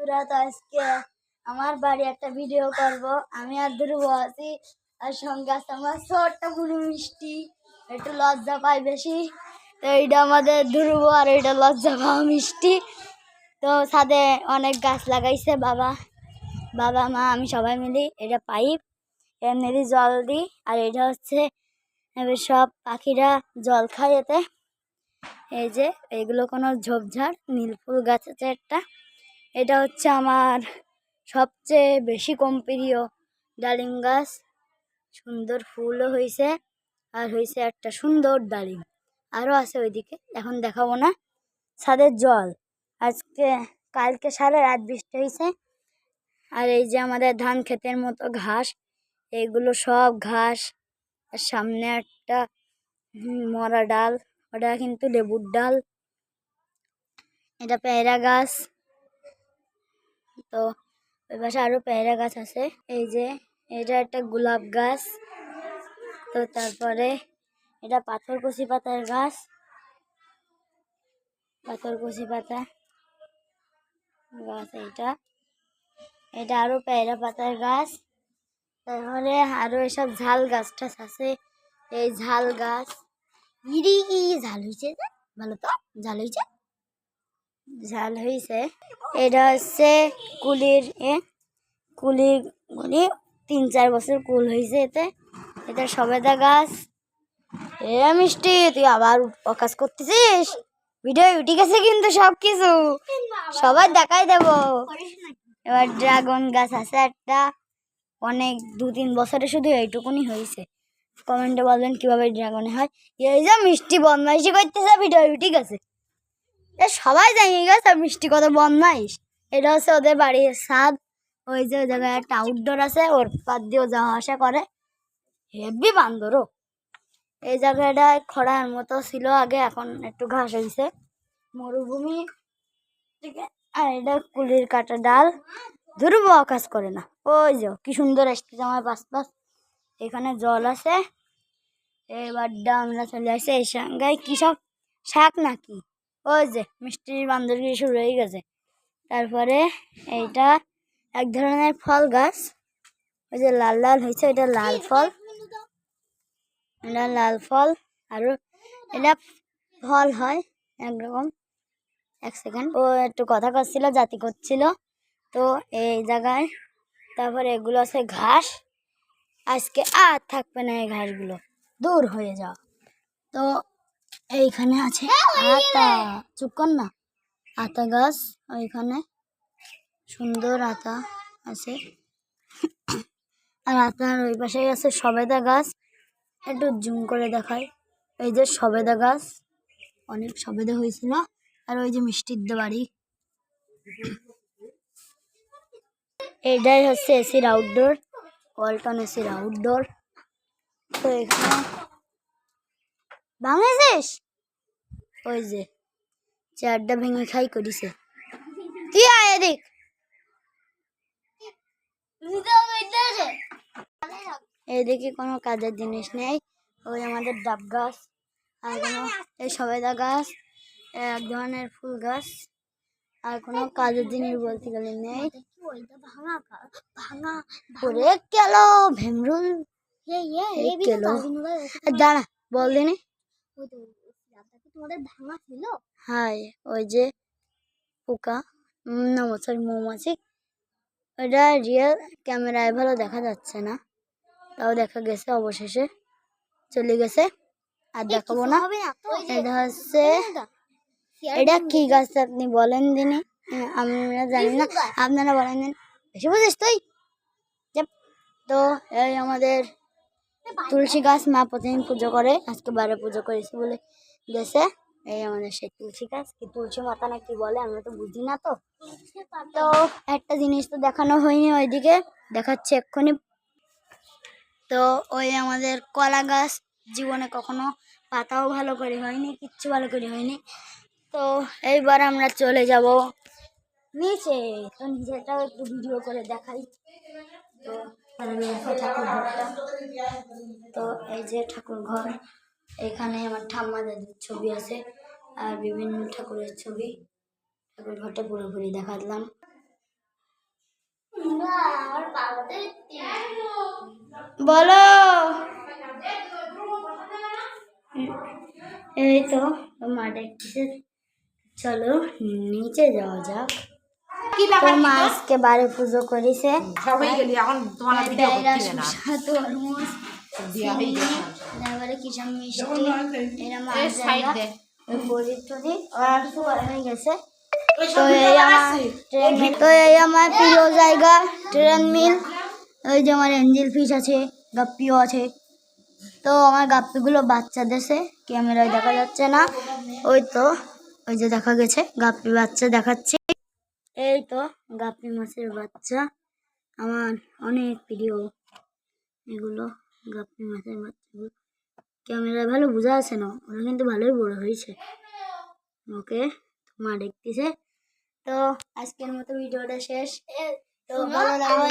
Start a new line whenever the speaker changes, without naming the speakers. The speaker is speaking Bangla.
বন্ধুরা, তো আজকে আমার বাড়ি একটা ভিডিও করব। আমি আর ধ্রুব আছি, আর সঙ্গে আছে আমার ছোট্ট বুড়ি মিষ্টি, একটু লজ্জা পাই বেশি। তো এইটা আমাদের ধ্রুব, আর এইটা লজ্জা পাওয়া মিষ্টি। তো ছাদে অনেক গাছ লাগাইছে বাবা মা আমি সবাই মিলি। এটা পাইপ, এমনি জল দিই। আর এটা হচ্ছে এবার সব পাখিরা জল খায় এতে। এই যে এইগুলো কোনো ঝোপঝাড়, নীল ফুল গাছ আছে একটা। এটা হচ্ছে আমার সবচেয়ে বেশি প্রিয় ডালিম গাছ। সুন্দর ফুলও হয়েছে, আর হয়েছে একটা সুন্দর ডালিম। আরও আছে ওইদিকে, এখন দেখাবো না। ছাদের জল আজকে কালকে সারা রাত বৃষ্টি হয়েছে। আর এই যে আমাদের ধান ক্ষেতের মতো ঘাস, এইগুলো সব ঘাস। আর সামনে একটা মরা ডাল, ওটা কিন্তু লেবুর ডাল। এটা পেয়ারা গাছ। তো ওই পাশে আরো পেয়ারা গাছ আছে। এই যে এটা একটা গোলাপ গাছ। তো তারপরে এটা পাথরকুচি পাতার গাছ, পাথরকুচি পাতা গাছ। এটা আরো পেয়ারা পাতার গাছ। তারপরে আরো এসব ঝাল গাছ টাছ আছে। এই ঝাল গাছ, ঝাল হয়েছে, ভালো তো ঝাল হয়েছে। এটা হচ্ছে কুলির কুলির 3-4 বছর কুল হয়েছে এতে। এটা সবেদা গাছ। এ মিষ্টি, তুই আবার অকাজ করতেছিস। ভিডিও উঠে গেছে কিন্তু সবকিছু সবাই দেখাই দেব। এবার ড্রাগন গাছ আছে একটা, অনেক 2-3 বছরে শুধু এইটুকুনি হয়েছে। কমেন্টে বলবেন কিভাবে ড্রাগনে হয়। এই যে মিষ্টি বদমাইশি করতেছে, ভিডিও উঠে গেছে। সবাই জানিয়ে গেছে মিষ্টি কত বদমাইশ। এটা হচ্ছে ওদের বাড়ির ছাদ। ওই যে ওই জায়গায় একটা আউটডোর আছে, ওর পাশ দিয়েও যাওয়া আসা করে। হেভি বান্দরও। এই জায়গাটা খড়ার মতো ছিল আগে, এখন একটু ঘাস হয়েছে, মরুভূমি। ঠিক আছে। আর এটা কুলির কাটা ডাল। ধ্রুব কাজ করে না। ওই যে কি সুন্দর আসতেছে আমার পাশ। এখানে জল আছে। এবার আমরা চলে আসছে এই সঙ্গে কি সব শাক নাকি। ওই যে মিষ্টির বান্দরগিরি শুরু হয়ে গেছে। তারপরে এইটা এক ধরনের ফল গাছ। ওই যে লাল লাল হয়েছে, এটা লাল ফল। এটা লাল ফল। আরো এটা ফল হয় একরকম। 1 সেকেন্ড, ও একটু কথা করছিল, জাতি করছিল। তো এই জায়গায় তারপরে এগুলো আছে ঘাস। আজকে আর থাকবে না এই ঘাসগুলো, দূর হয়ে যাও। তো এইখানে আছে আতা। চুপ কর না। আতা গাছ ওইখানে সুন্দর আতা আছে। আর আতার ওই পাশে আছে সবেদা গাছ। একটু জুম করে দেখায়। এই যে সবেদা গাছ, অনেক সবেদা হয়েছিল। আর ওই যে মিষ্টির বাড়ি, এইটাই হচ্ছে এসির আউটডোর, ওয়ালটন এসির আউটডোর। তো এখানে ভাঙেছিস, ওই যে চেয়ারটা ভেঙে খাই করিছে। তুই আয় এদিক। এইদিকে কোনো কাজের জিনিস নেই। ওই আমাদের ডাব গাছ, আর কোনো এই সবেদা গাছ, এক ধরনের ফুল গাছ। আর কোনো কাজের জিনিস বলতে গেলে নেই। পরে গেল ভেমরুল। দাঁড়া বল দিনি। হাই, ওই যে পোকা, মৌমাছি। ওইটা রিয়েল ক্যামেরায় ভালো দেখা যাচ্ছে না, তাও দেখা গেছে অবশেষে চলে গেছে। আর দেখাবো না। এটা হচ্ছে, এটা কি গাছ আপনি বলেন দিনি, আমরা জানি না, আপনারা বলেন দিন। বেশি বুঝিস তুই। তো এই আমাদের তুলসী গাছ, মা প্রতিদিন পুজো করে, আজকে 12 পুজো করেছি বলে গেছে। এই আমাদের সেই তুলসী গাছ, কি তুলসী মাতা না কি বলে, আমরা তো বুঝি না। তো তো একটা জিনিস তো দেখানো হয়নি, ওইদিকে দেখাচ্ছে এক্ষুনি। তো ওই আমাদের কলা গাছ, জীবনে কখনো পাতাও ভালো করে হয়নি, কিচ্ছু ভালো করে হয়নি। তো এইবার আমরা চলে যাব নিচে। তো নিচেটাও একটু ভিডিও করে দেখাই। তো ঠাকুর ঘরটা, তো এই যে ঠাকুর ঘর। এখানে আমার ঠাম্মা দাদুর ছবি আছে, আর বিভিন্ন ঠাকুরের ছবি। ঠাকুর ঘরটা পুরোপুরি দেখালাম। বলো। এই তো মা দেখতেছে, চলো নিচে যাওয়া যাক। তো মা আজকে বারে পুজো করেছে, কিষান মিষ্টি এরা মা হয়ে গেছে। তো এই আমার প্রিয় জায়গা ট্রেন মিল। ওই যে আমার এঞ্জেল ফিশ আছে, গাপ্পিও আছে। তো আমার গাপ্পিগুলো বাচ্চা দেশে, ক্যামেরায় দেখা যাচ্ছে না। ওই তো ওই যে দেখা গেছে গাপ্পি বাচ্চা দেখাচ্ছে। এই তো গাপ্পি মাছের বাচ্চা, আমার অনেক প্রিয় এগুলো গাপ্পি মাছের বাচ্চাগুলো। ক্যামেরায় ভালো বোঝা আছে না, ওরা কিন্তু ভালোই বড় হয়েছে। ওকে, মা দেখতেছে। তো আজকের মতো ভিডিওটা শেষ। তো ভালো লাগলে